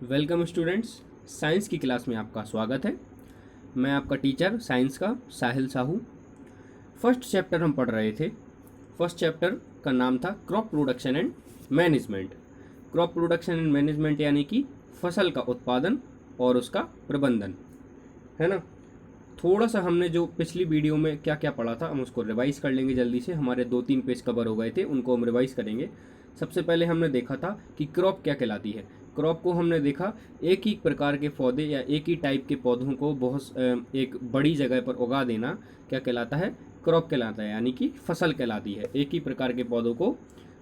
Welcome students, science की class में आपका स्वागत है। मैं आपका टीचर साइंस का साहिल साहू। फर्स्ट चैप्टर हम पढ़ रहे थे। फर्स्ट चैप्टर का नाम था crop production and management. Crop production and management यानी कि फसल का उत्पादन और उसका प्रबंधन, है ना। थोड़ा सा हमने जो पिछली वीडियो में क्या क्या पढ़ा था हम उसको रिवाइज कर लेंगे जल्दी से। हमारे 2-3 पेज कवर हो गए थे, उनको हम रिवाइज करेंगे। सबसे पहले हमने देखा था कि क्रॉप क्या कहलाती है। क्रॉप को हमने देखा एक ही प्रकार के पौधे या एक ही टाइप के पौधों को एक बड़ी जगह पर उगा देना क्या कहलाता है, क्रॉप कहलाता है, यानी कि फसल कहलाती है। एक ही प्रकार के पौधों को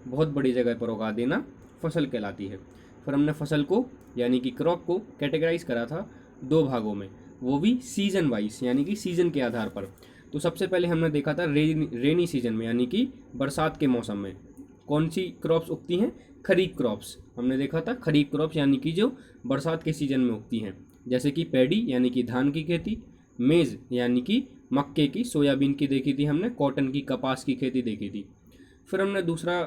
बहुत बड़ी जगह पर उगा देना फसल कहलाती है। फिर हमने फसल को यानी कि क्रॉप को कैटेगराइज करा था 2 भागों में, वो भी सीजन वाइज यानी कि सीजन के आधार पर। तो सबसे पहले हमने देखा था रेनी सीजन में यानी कि बरसात के मौसम में कौन सी क्रॉप्स उगती हैं, खरीफ क्रॉप्स। हमने देखा था खरीफ क्रॉप्स यानी कि जो बरसात के सीजन में उगती हैं, जैसे कि पैडी यानी कि धान की खेती, मेज़ यानी कि मक्के की, सोयाबीन की देखी थी हमने, कॉटन की, कपास की खेती देखी थी। फिर हमने दूसरा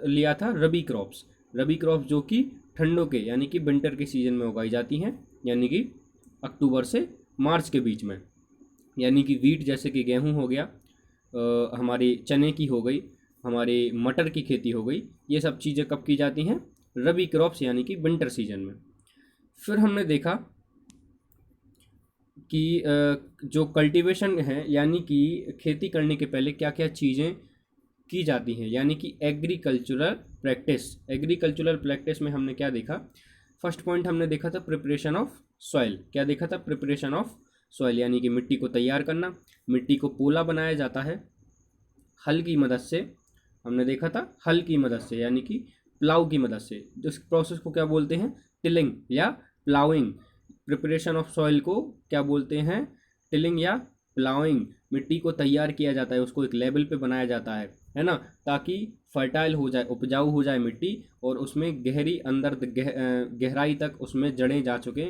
लिया था रबी क्रॉप्स। रबी क्रॉप्स जो कि ठंडों के यानी कि विंटर के सीजन में उगाई जाती हैं, यानी कि अक्टूबर से मार्च के बीच में। यानी कि वीट जैसे कि गेहूं हो गया, हमारे चने की हो गई, हमारे मटर की खेती हो गई, ये सब चीज़ें कब की जाती हैं, रबी क्रॉप्स यानी कि विंटर सीजन में। फिर हमने देखा कि जो कल्टीवेशन है यानी कि खेती करने के पहले क्या क्या चीज़ें की जाती हैं, यानी कि एग्रीकल्चरल प्रैक्टिस। एग्रीकल्चरल प्रैक्टिस में हमने क्या देखा, फर्स्ट पॉइंट हमने देखा था प्रिपरेशन ऑफ सॉइल। क्या देखा था, प्रिपरेशन ऑफ सॉइल यानी कि मिट्टी को तैयार करना। मिट्टी को पोला बनाया जाता है हल की मदद से। हमने देखा था हल की मदद से यानी कि प्लाऊ की मदद से। जिस प्रोसेस को क्या बोलते हैं, टिलिंग या प्लाउइंग। प्रिपरेशन ऑफ सॉइल को क्या बोलते हैं, टिलिंग या प्लाउइंग। मिट्टी को तैयार किया जाता है, उसको एक लेवल पे बनाया जाता है ना, ताकि फर्टाइल हो जाए, उपजाऊ हो जाए मिट्टी, और उसमें गहरी अंदर गहराई तक उसमें जड़ें जा चुके,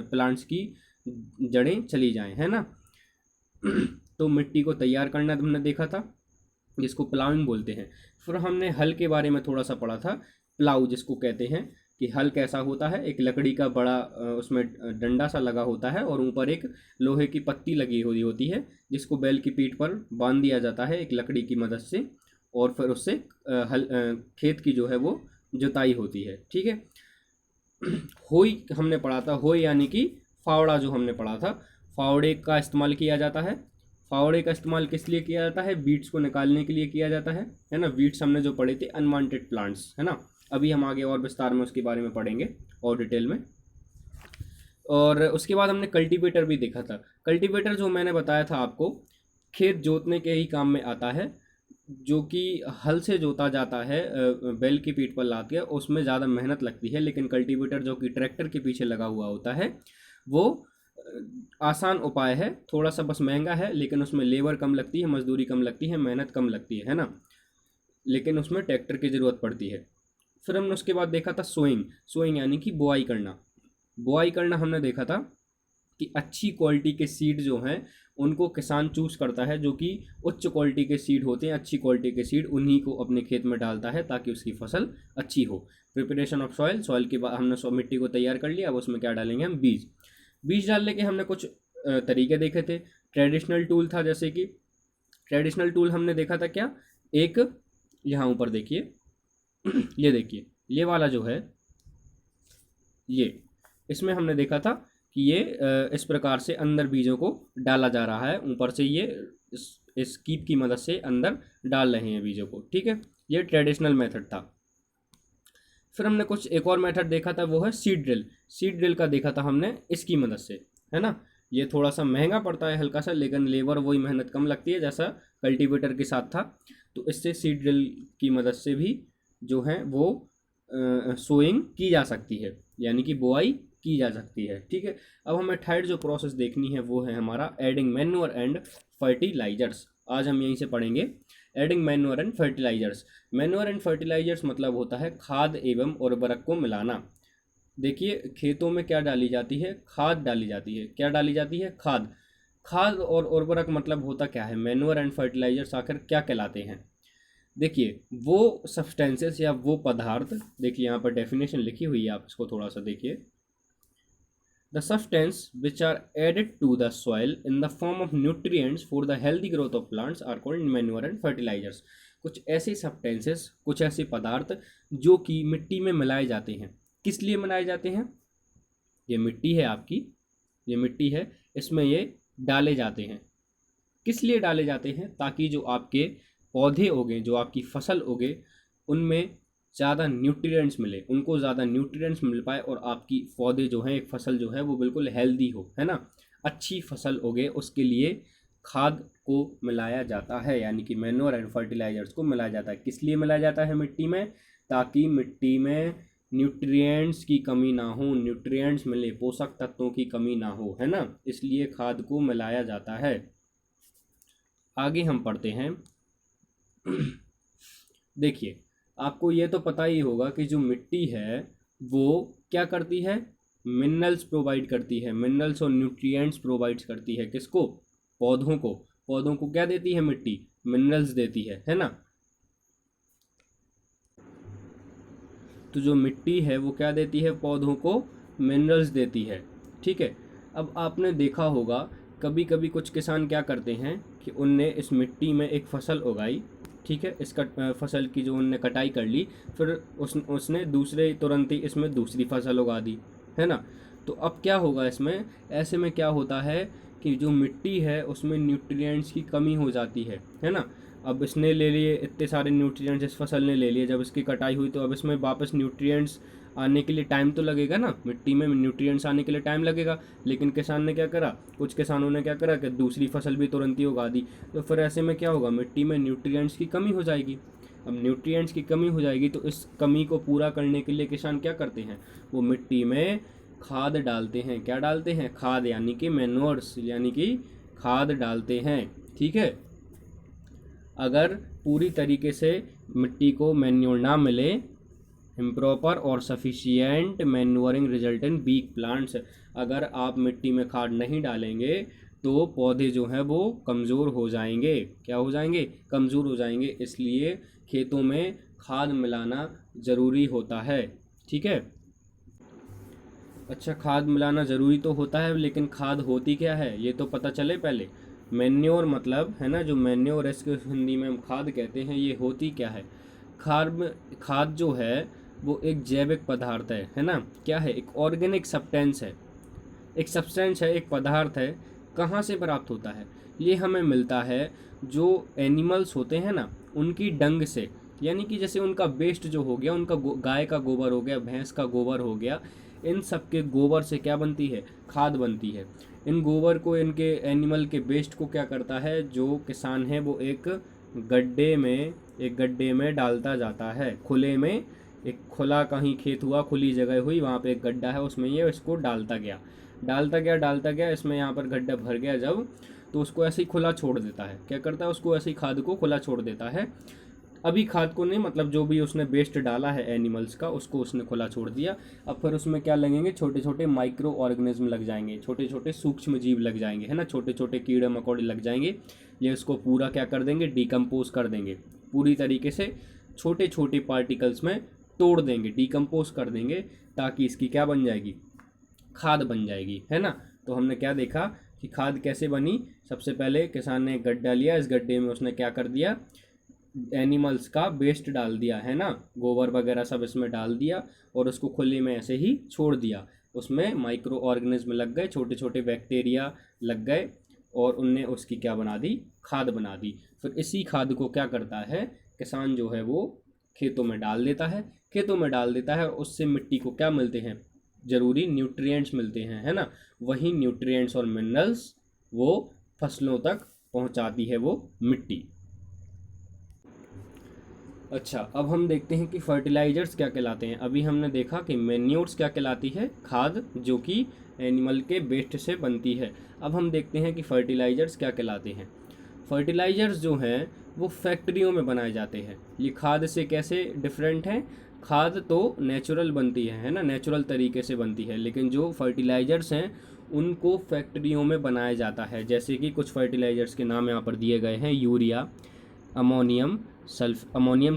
प्लांट्स की जड़ें चली जाएं, है ना। तो मिट्टी को तैयार करना हमने देखा था, जिसको प्लाउइंग बोलते हैं। फिर हमने हल के बारे में थोड़ा सा पढ़ा था। प्लाऊ जिसको कहते हैं कि हल कैसा होता है, एक लकड़ी का बड़ा उसमें डंडा सा लगा होता है और ऊपर एक लोहे की पत्ती लगी हुई होती है, जिसको बैल की पीठ पर बांध दिया जाता है एक लकड़ी की मदद से, और फिर उससे खेत की जो है वो जुताई होती है, ठीक है। होई हमने पढ़ा था, होई यानी कि फावड़ा जो हमने पढ़ा था। फावड़े का इस्तेमाल किया जाता है। फावड़े का इस्तेमाल किस लिए किया जाता है, बीट्स को निकालने के लिए किया जाता है ना। बीट्स हमने जो पढ़े थे अनवांटेड प्लांट्स, है ना। अभी हम आगे और विस्तार में उसके बारे में पढ़ेंगे और डिटेल में। और उसके बाद हमने कल्टीवेटर भी देखा था। कल्टीवेटर जो मैंने बताया था आपको, खेत जोतने के ही काम में आता है, जो कि हल से जोता जाता है बैल की पीठ पर लाद के, उसमें ज़्यादा मेहनत लगती है। लेकिन कल्टीवेटर जो कि ट्रैक्टर के पीछे लगा हुआ होता है, वो आसान उपाय है। थोड़ा सा बस महंगा है, लेकिन उसमें लेबर कम लगती है, मजदूरी कम लगती है, मेहनत कम लगती है ना। लेकिन उसमें ट्रैक्टर की ज़रूरत पड़ती है। फिर हमने उसके बाद देखा था सोइंग। सोइंग यानी कि बुआई करना। बुआई करना हमने देखा था कि अच्छी क्वालिटी के सीड जो हैं उनको किसान चूज करता है, जो कि उच्च क्वालिटी के सीड होते हैं। अच्छी क्वालिटी के सीड उन्हीं को अपने खेत में डालता है ताकि उसकी फसल अच्छी हो। प्रिपरेशन ऑफ सॉइल, सॉइल के बाद हमने मिट्टी को तैयार कर लिया, अब उसमें क्या डालेंगे हम, बीज। बीज डालने के हमने कुछ तरीके देखे थे। ट्रेडिशनल टूल था, जैसे कि ट्रेडिशनल टूल हमने देखा था क्या, एक यहाँ ऊपर देखिए, ये देखिए, ये वाला जो है, ये इसमें हमने देखा था कि ये इस प्रकार से अंदर बीजों को डाला जा रहा है। ऊपर से ये इस कीप की मदद से अंदर डाल रहे हैं बीजों को, ठीक है। ये ट्रेडिशनल मेथड था। फिर हमने कुछ एक और मेथड देखा था, वो है सीड ड्रिल। सीड ड्रिल का देखा था हमने इसकी मदद से, है ना। ये थोड़ा सा महंगा पड़ता है हल्का सा, लेकिन लेबर वही मेहनत कम लगती है जैसा कल्टीवेटर के साथ था। तो इससे सीड ड्रिल की मदद से भी जो है वो सोइंग की जा सकती है, यानी कि बुआई की जा सकती है, ठीक है। अब हमें थर्ड जो प्रोसेस देखनी है वो है हमारा एडिंग मैन्योर एंड फर्टिलाइजर्स। आज हम यहीं से पढ़ेंगे adding manure and fertilisers. Manure and fertilisers मतलब होता है खाद एवं उर्वरक को मिलाना। देखिए खेतों में क्या डाली जाती है, खाद डाली जाती है। क्या डाली जाती है, खाद। खाद और उर्वरक मतलब होता क्या है, मैन्योर एंड फर्टिलाइजर्स आखिर क्या कहलाते हैं। देखिए वो सब्सटेंसेस या वो पदार्थ, देखिए यहाँ पर डेफिनेशन लिखी हुई है, आप इसको थोड़ा सा देखिए। The substance which are added to the soil in the form of nutrients for the healthy growth of plants are called manure and fertilisers. कुछ ऐसे सब्सटेंसेस, कुछ ऐसे पदार्थ जो कि मिट्टी में मिलाए जाते हैं। किस लिए मिलाए जाते हैं? ये मिट्टी है आपकी, ये मिट्टी है, इसमें ये डाले जाते हैं। किस लिए डाले जाते हैं? ताकि जो आपके पौधे उगे, जो आपकी फसल उगे, उनमें ज़्यादा न्यूट्रिएंट्स मिले, उनको ज़्यादा न्यूट्रिएंट्स मिल पाए और आपकी पौधे जो हैं, एक फसल जो है वो बिल्कुल हेल्दी हो, है ना, अच्छी फसल उगे। उसके लिए खाद को मिलाया जाता है, यानी कि मैन्योर एंड फर्टिलाइजर्स को मिलाया जाता है। किस लिए मिलाया जाता है मिट्टी में? ताकि मिट्टी में न्यूट्रिएंट्स की कमी ना हो, न्यूट्रिएंट्स मिले, पोषक तत्वों की कमी ना हो, है ना, इसलिए खाद को मिलाया जाता है। आगे हम पढ़ते हैं। देखिए, आपको ये तो पता ही होगा कि जो मिट्टी है वो क्या करती है? मिनरल्स प्रोवाइड करती है, मिनरल्स और न्यूट्रिएंट्स प्रोवाइड करती है। किसको? पौधों को। पौधों को क्या देती है मिट्टी? मिनरल्स देती है ना। तो जो मिट्टी है वो क्या देती है? पौधों को मिनरल्स देती है, ठीक है। अब आपने देखा होगा कभी कभी कुछ किसान क्या करते हैं कि उनने इस मिट्टी में एक फसल उगाई, ठीक है, इसका फसल की जो उनने कटाई कर ली, फिर उसने दूसरे तुरंत ही इसमें दूसरी फसल उगा दी, है ना। तो अब क्या होगा इसमें? ऐसे में क्या होता है कि जो मिट्टी है उसमें न्यूट्रिएंट्स की कमी हो जाती है ना। अब इसने ले लिए इतने सारे न्यूट्रिएंट्स, इस फसल ने ले लिए, जब इसकी कटाई हुई तो अब इसमें वापस न्यूट्रिएंट्स आने के लिए टाइम तो लगेगा ना, मिट्टी में न्यूट्रिएंट्स आने के लिए टाइम लगेगा। लेकिन किसान ने क्या करा, कुछ किसानों ने क्या करा कि दूसरी फसल भी तुरंत ही उगा दी। तो फिर ऐसे में क्या होगा? मिट्टी में न्यूट्रिएंट्स की कमी हो जाएगी। अब न्यूट्रिएंट्स की कमी हो जाएगी तो इस कमी को पूरा करने के लिए किसान क्या करते हैं? वो मिट्टी में खाद डालते हैं। क्या डालते हैं? खाद, यानी कि मैन्योर्स, यानी कि खाद डालते हैं, ठीक है। अगर पूरी तरीके से मिट्टी को मैन्योर ना मिले, इम्प्रॉपर और sufficient manuring result in weak plants, अगर आप मिट्टी में खाद नहीं डालेंगे तो पौधे जो हैं वो कमज़ोर हो जाएंगे। क्या हो जाएंगे? कमज़ोर हो जाएंगे। इसलिए खेतों में खाद मिलाना ज़रूरी होता है, ठीक है। अच्छा, खाद मिलाना ज़रूरी तो होता है, लेकिन खाद होती क्या है ये तो पता चले पहले। मैन्योर मतलब, है ना, जो मैन्योर इसको हिंदी में हम खाद कहते हैं, ये होती क्या है? खाद जो है वो एक जैविक पदार्थ है ना। क्या है? एक ऑर्गेनिक सब्सटेंस है, एक सब्सटेंस है, एक पदार्थ है। कहाँ से प्राप्त होता है? ये हमें मिलता है जो एनिमल्स होते हैं ना, उनकी डंग से, यानी कि जैसे उनका वेस्ट जो हो गया, उनका गाय का गोबर हो गया, भैंस का गोबर हो गया, इन सब के गोबर से क्या बनती है? खाद बनती है। इन गोबर को, इनके एनिमल के वेस्ट को क्या करता है जो किसान है वो एक गड्ढे में डालता जाता है। खुले में, एक खुला कहीं खेत हुआ, खुली जगह हुई, वहाँ पे एक गड्ढा है, उसमें ये इसको डालता गया, इसमें यहाँ पर गड्ढा भर गया जब, तो उसको ऐसे ही खुला छोड़ देता है। क्या करता है? उसको ऐसे ही खाद को खुला छोड़ देता है। अभी खाद को नहीं, मतलब जो भी उसने वेस्ट डाला है एनिमल्स का, उसको उसने खुला छोड़ दिया। अब फिर उसमें क्या लगेंगे? छोटे छोटे माइक्रो ऑर्गेनिज्म लग जाएंगे, छोटे छोटे सूक्ष्म जीव लग जाएंगे, है ना, छोटे छोटे कीड़े मकोड़े लग जाएंगे। ये इसको पूरा क्या कर देंगे? डिकम्पोज कर देंगे, पूरी तरीके से छोटे छोटे पार्टिकल्स में तोड़ देंगे, डिकम्पोज कर देंगे, ताकि इसकी क्या बन जाएगी? खाद बन जाएगी, है ना। तो हमने क्या देखा कि खाद कैसे बनी? सबसे पहले किसान ने एक गड्ढा लिया, इस गड्ढे में उसने क्या कर दिया? एनिमल्स का वेस्ट डाल दिया, है ना, गोबर वगैरह सब इसमें डाल दिया और उसको खुले में ऐसे ही छोड़ दिया। उसमें माइक्रो ऑर्गेनिज्म लग गए, छोटे छोटे बैक्टीरिया लग गए, और उनने उसकी क्या बना दी? खाद बना दी। फिर इसी खाद को क्या करता है किसान जो है वो खेतों में डाल देता है। और उससे मिट्टी को क्या मिलते हैं? ज़रूरी न्यूट्रिएंट्स मिलते हैं, है ना। वही न्यूट्रिएंट्स और मिनरल्स वो फसलों तक पहुंचाती है वो मिट्टी। अच्छा, अब हम देखते हैं कि फर्टिलाइजर्स क्या कहलाते हैं। अभी हमने देखा कि मैन्योर्स क्या कहलाती है? खाद, जो कि एनिमल के वेस्ट से बनती है। अब हम देखते हैं कि फर्टिलाइजर्स क्या कहलाते हैं। फर्टिलाइजर्स जो हैं वो फैक्ट्रियों में बनाए जाते हैं। ये खाद से कैसे डिफरेंट हैं? खाद तो नेचुरल बनती है ना, नेचुरल तरीके से बनती है, लेकिन जो फर्टिलाइजर्स हैं उनको फैक्ट्रियों में बनाया जाता है। जैसे कि कुछ फर्टिलाइजर्स के नाम यहाँ पर दिए गए हैं: urea, ammonium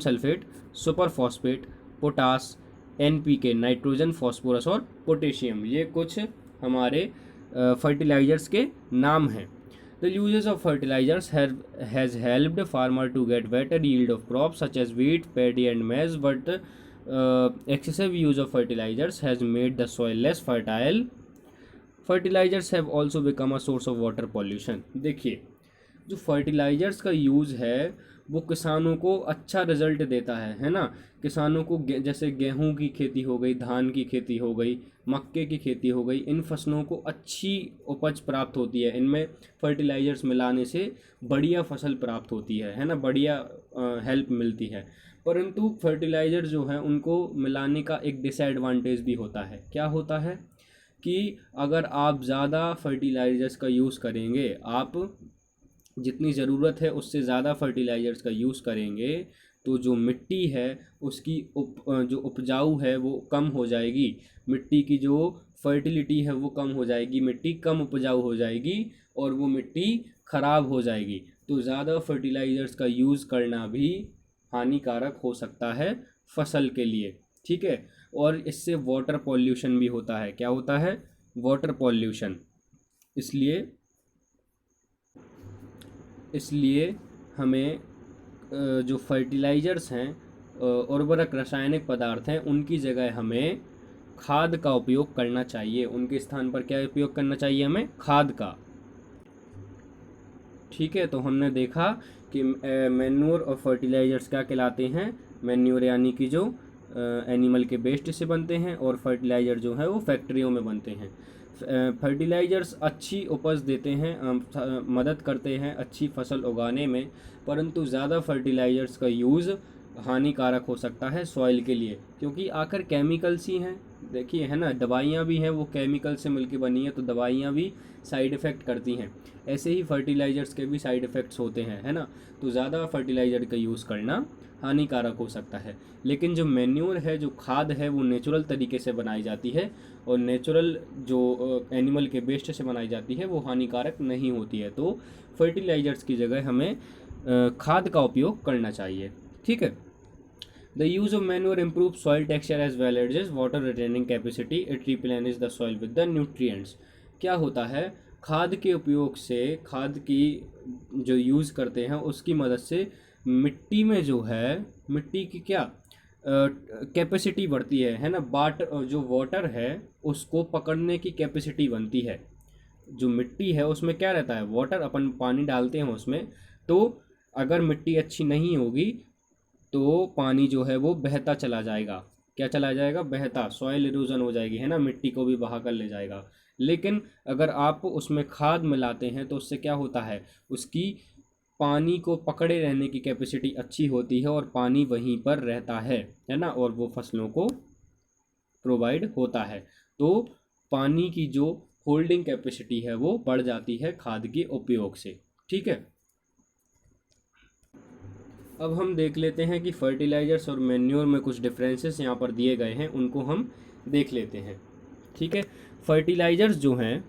sulphate, super phosphate, potash, NPK, nitrogen, phosphorus और पोटेशियम। ये कुछ हमारे फर्टिलाइजर्स के नाम हैं। The uses of fertilisers has helped farmer to get better yield of crop such as wheat, paddy and maize, but excessive use of fertilizers has made the soil less fertile. Fertilizers have also become a source of water pollution. देखिए, जो fertilisers का use है वो किसानों को अच्छा result देता है ना। किसानों को जैसे गेहूं की खेती हो गई, धान की खेती हो गई, मक्के की खेती हो गई, इन फसलों को अच्छी उपज प्राप्त होती है। इनमें फर्टिलाइजर्स मिलाने से बढ़िया फसल प्राप्त होती है ना, बढ़िया हेल्प मिलती है। परंतु फर्टिलाइजर जो है उनको मिलाने का एक डिसएडवांटेज भी होता है। क्या होता है कि अगर आप ज़्यादा फर्टिलाइजर्स का यूज़ करेंगे, आप जितनी ज़रूरत है उससे ज़्यादा फर्टिलाइजर्स का यूज़ करेंगे, तो जो मिट्टी है उसकी जो उपजाऊ है वो कम हो जाएगी, मिट्टी की जो फर्टिलिटी है वो कम हो जाएगी, मिट्टी कम उपजाऊ हो जाएगी और वो मिट्टी ख़राब हो जाएगी। तो ज़्यादा फर्टिलाइजर्स का यूज़ करना भी हानिकारक हो सकता है फसल के लिए, ठीक है। और इससे वाटर पॉल्यूशन भी होता है। क्या होता है? Water pollution. इसलिए हमें जो फर्टिलाइजर्स हैं, उर्वरक रासायनिक पदार्थ हैं, उनकी जगह हमें खाद का उपयोग करना चाहिए। उनके स्थान पर क्या उपयोग करना चाहिए? हमें खाद का, ठीक है। तो हमने देखा कि मैन्योर और फर्टिलाइजर्स क्या कहलाते हैं। मैन्योर यानी कि जो एनिमल के वेस्ट से बनते हैं, और फर्टिलाइज़र जो है वो फैक्ट्रियों में बनते हैं। फर्टिलाइजर्स अच्छी उपज देते हैं, मदद करते हैं अच्छी फसल उगाने में, परंतु ज़्यादा फर्टिलाइजर्स का यूज़ हानिकारक हो सकता है सॉइल के लिए, क्योंकि आखिर केमिकल्स ही हैं। देखिए है ना, दवाइयाँ भी हैं वो केमिकल से मिलके बनी है, तो दवाइयाँ भी साइड इफ़ेक्ट करती हैं। ऐसे ही फर्टिलाइजर्स के भी साइड इफ़ेक्ट्स होते हैं, है ना। तो ज़्यादा फर्टिलाइजर का यूज़ करना हानिकारक हो सकता है। लेकिन जो मैन्योर है, जो खाद है, वो नेचुरल तरीके से बनाई जाती है, और नेचुरल जो एनिमल के वेस्ट से बनाई जाती है वो हानिकारक नहीं होती है। तो फर्टिलाइजर्स की जगह हमें खाद का उपयोग करना चाहिए, ठीक है। The use of manure improve soil texture as well as water retaining capacity, it replenish the soil with the nutrients. क्या होता है? खाद के उपयोग से, खाद की जो यूज़ करते हैं उसकी मदद से मिट्टी में जो है, मिट्टी की क्या कैपेसिटी बढ़ती है ना। जो वाटर है उसको पकड़ने की कैपेसिटी बनती है। जो मिट्टी है उसमें क्या रहता है? वाटर। अपन पानी डालते हैं उसमें, तो अगर मिट्टी अच्छी नहीं होगी तो पानी जो है वो बहता चला जाएगा। क्या चला जाएगा? बहता। सॉइल इरोजन हो जाएगी, है ना, मिट्टी को भी बहा कर ले जाएगा। लेकिन अगर आप उसमें खाद मिलाते हैं तो उससे क्या होता है? उसकी पानी को पकड़े रहने की कैपेसिटी अच्छी होती है, और पानी वहीं पर रहता है ना, और वो फसलों को प्रोवाइड होता है। तो पानी की जो होल्डिंग कैपेसिटी है वो बढ़ जाती है खाद के उपयोग से, ठीक है। अब हम देख लेते हैं कि फर्टिलाइजर्स और मैन्योर में कुछ डिफरेंसेस यहाँ पर दिए गए हैं, उनको हम देख लेते हैं, ठीक है। फर्टिलाइजर्स जो हैं,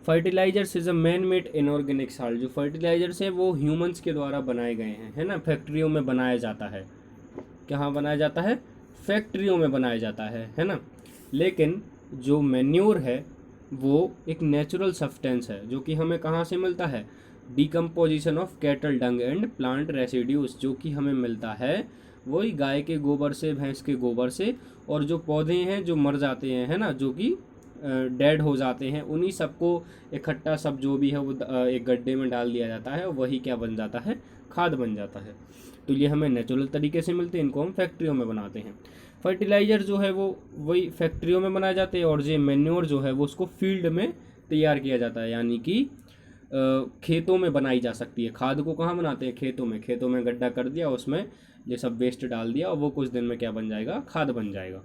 fertilisers is a man made inorganic salt. जो फर्टिलाइजर्स हैं वो ह्यूमंस के द्वारा बनाए गए हैं, है ना। फैक्ट्रियों में बनाया जाता है। कहाँ बनाया जाता है? फैक्ट्रियों में बनाया जाता है ना। लेकिन जो मैन्योर है वो एक नेचुरल सब्सटेंस है, जो कि हमें कहाँ से मिलता है? Decomposition of cattle Dang and plant residues, जो कि हमें मिलता है वही गाय के गोबर से, भैंस के गोबर से, और जो पौधे हैं जो मर जाते हैं, है ना, जो कि डेड हो जाते हैं, उन्हीं सबको इकट्ठा सब जो भी है वो एक गड्ढे में डाल दिया जाता है, और वही क्या बन जाता है? खाद बन जाता है। तो ये हमें नेचुरल तरीके से मिलते हैं, इनको हम फैक्ट्रियों में बनाते हैं। फर्टिलाइज़र जो है वो वही फैक्ट्रियों में बनाए जाते हैं, और ये मैन्योर जो है वो उसको फील्ड में तैयार किया जाता है, यानी कि खेतों में बनाई जा सकती है। खाद को कहाँ बनाते हैं? खेतों में। खेतों में गड्ढा कर दिया, उसमें ये सब वेस्ट डाल दिया, और वो कुछ दिन में क्या बन जाएगा? खाद बन जाएगा।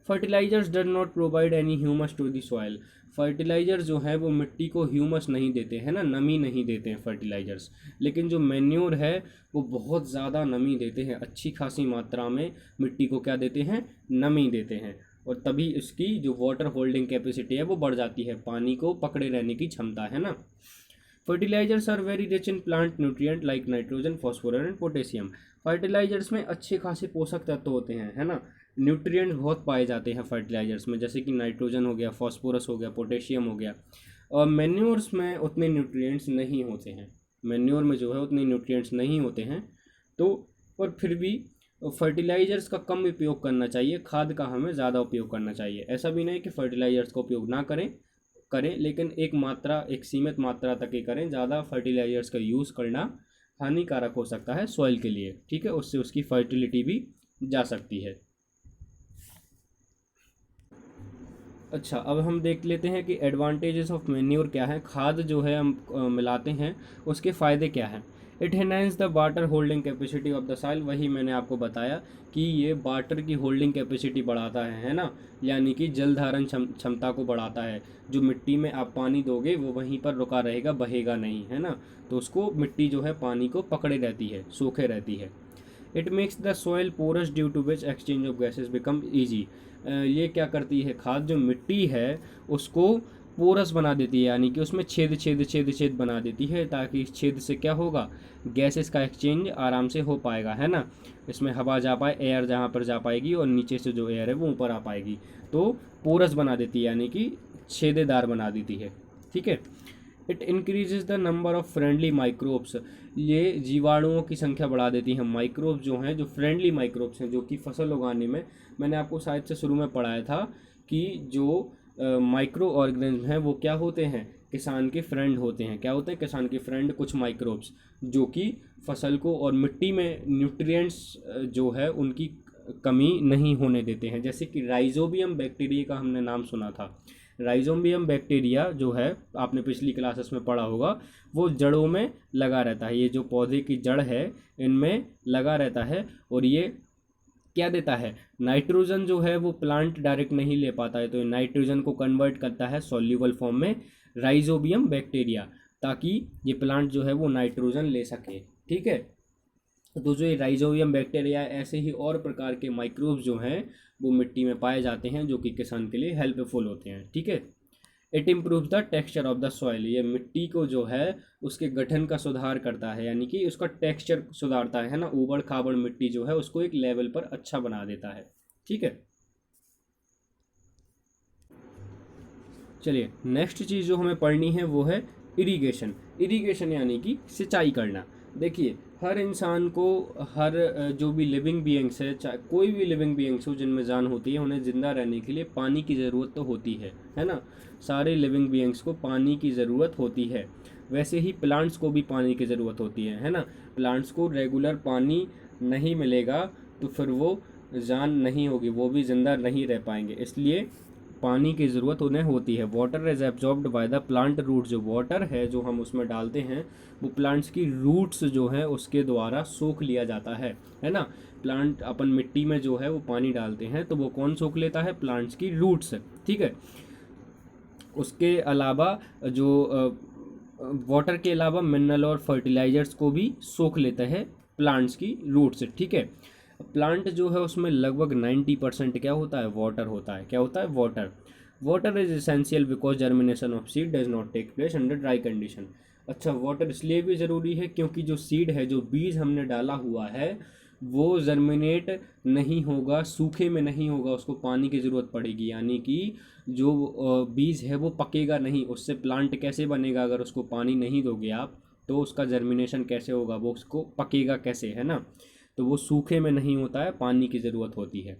Fertilizers does not provide any humus to the soil. Fertilizers जो है वो मिट्टी को ह्यूमस नहीं देते हैं ना, नमी नहीं देते हैं फर्टिलाइजर्स। लेकिन जो मैन्योर है वो बहुत ज़्यादा नमी देते हैं, अच्छी खासी मात्रा में मिट्टी को क्या देते हैं? नमी देते हैं, और तभी इसकी जो वाटर होल्डिंग कैपेसिटी है वो बढ़ जाती है, पानी को पकड़े रहने की क्षमता, है ना। Fertilizers are very rich in plant nutrient like nitrogen, phosphorus and potassium. Fertilizers में अच्छे खासे पोषक तत्व होते हैं, है ना। न्यूट्रिएंट्स बहुत पाए जाते हैं फर्टिलाइजर्स में, जैसे कि नाइट्रोजन हो गया, फॉस्फोरस हो गया, पोटेशियम हो गया। और मैन्योर्स में उतने न्यूट्रिएंट्स नहीं होते हैं, मैन्योर में जो है उतने न्यूट्रिएंट्स नहीं होते हैं। तो पर फिर भी फर्टिलाइजर्स का कम उपयोग करना चाहिए, खाद का हमें ज़्यादा उपयोग करना चाहिए। ऐसा भी नहीं कि फर्टिलाइजर्स का उपयोग ना करें, करें लेकिन एक मात्रा, एक सीमित मात्रा तक ही करें। ज़्यादा फर्टिलाइजर्स का यूज़ करना हानिकारक हो सकता है सॉइल के लिए, ठीक है, उससे उसकी फर्टिलिटी भी जा सकती है। अच्छा, अब हम देख लेते हैं कि एडवांटेजेस ऑफ मैन्योर क्या है, खाद जो है हम मिलाते हैं उसके फ़ायदे क्या हैं। It enhance the water holding capacity of the soil, वही मैंने आपको बताया कि ये वाटर की होल्डिंग कैपेसिटी बढ़ाता है ना, यानी कि जल धारण क्षमता को बढ़ाता है। जो मिट्टी में आप पानी दोगे वो वहीं पर रुका रहेगा, बहेगा नहीं, है ना, तो उसको मिट्टी जो है पानी को पकड़े रहती है, सूखे रहती है। It makes the soil porous due to which exchange of gases become easy. ये क्या करती है खाद, जो मिट्टी है उसको पोरस बना देती है, यानी कि उसमें छेद छेद छेद छेद बना देती है, ताकि इस छेद से क्या होगा, गैसेस का एक्सचेंज आराम से हो पाएगा, है ना। इसमें हवा जा पाए, एयर जहाँ पर जा पाएगी और नीचे से जो एयर है वो ऊपर आ पाएगी, तो पोरस बना देती है, यानी कि छेदेदार बना देती है, ठीक है। It increases the number of friendly microbes, ये जीवाणुओं की संख्या बढ़ा देती है। माइक्रोब्स जो हैं, जो फ्रेंडली माइक्रोब्स हैं, जो कि फसल उगाने में, मैंने आपको शायद से शुरू में पढ़ाया था कि जो माइक्रो ऑर्गेनिज्म हैं वो क्या होते हैं, किसान के फ्रेंड होते हैं। क्या होते हैं किसान के फ्रेंड, कुछ माइक्रोब्स जो कि फसल को और मिट्टी में न्यूट्रिएंट्स जो है उनकी कमी नहीं होने देते हैं। जैसे कि राइजोबियम बैक्टीरिया का हमने नाम सुना था। राइजोबियम बैक्टीरिया जो है, आपने पिछली क्लासेस में पढ़ा होगा, वो जड़ों में लगा रहता है। ये जो पौधे की जड़ है इनमें लगा रहता है, और ये क्या देता है, नाइट्रोजन जो है वो प्लांट डायरेक्ट नहीं ले पाता है, तो नाइट्रोजन को कन्वर्ट करता है सॉल्यूबल फॉर्म में राइजोबियम बैक्टीरिया, ताकि ये प्लांट जो है वो नाइट्रोजन ले सके, ठीक है। तो जो ये राइजोबियम बैक्टीरिया, ऐसे ही और प्रकार के माइक्रोब्स जो हैं वो मिट्टी में पाए जाते हैं, जो कि किसान के लिए हेल्पफुल होते हैं, ठीक है। It improve the texture of the soil, ये मिट्टी को जो है उसके गठन का सुधार करता है, यानी कि उसका टेक्सचर सुधारता है ना, ऊबड़ खाबड़ मिट्टी जो है उसको एक लेवल पर अच्छा बना देता है, ठीक है। चलिए, नेक्स्ट चीज़ जो हमें पढ़नी है वो है इरिगेशन। इरिगेशन यानी कि सिंचाई करना। देखिए, हर इंसान को, हर जो भी लिविंग बीइंग्स है, चाहे कोई भी लिविंग बीइंग्स हो जिनमें जान होती है, उन्हें ज़िंदा रहने के लिए पानी की ज़रूरत तो होती है ना। सारे लिविंग बीइंग्स को पानी की ज़रूरत होती है। वैसे ही प्लांट्स को भी पानी की ज़रूरत होती है ना। प्लांट्स को रेगुलर पानी नहीं मिलेगा तो फिर वो जान नहीं होगी, वो भी ज़िंदा नहीं रह पाएंगे, इसलिए पानी की ज़रूरत उन्हें होती है। Water is absorbed by the plant root, जो वाटर है जो हम उसमें डालते हैं वो प्लांट्स की रूट्स जो है उसके द्वारा सोख लिया जाता है ना। प्लांट अपन मिट्टी में जो है वो पानी डालते हैं तो वो कौन सोख लेता है, प्लांट्स की रूट्स, ठीक है। उसके अलावा जो वाटर के अलावा मिनरल और फर्टिलाइजर्स को भी सोख लेते हैं प्लांट्स की रूट्स, ठीक है। प्लांट जो है उसमें लगभग 90% क्या होता है, वाटर होता है। क्या होता है, water. Water is essential because germination of seed does not take place under dry condition. अच्छा, वाटर इसलिए भी ज़रूरी है क्योंकि जो सीड है, जो बीज हमने डाला हुआ है, वो जर्मिनेट नहीं होगा, सूखे में नहीं होगा, उसको पानी की ज़रूरत पड़ेगी, यानी कि जो बीज है वो पकेगा नहीं। उससे प्लांट कैसे बनेगा, अगर उसको पानी नहीं दोगे आप तो उसका जर्मिनेशन कैसे होगा, वो उसको पकेगा कैसे, है ना। तो वो सूखे में नहीं होता है, पानी की ज़रूरत होती है।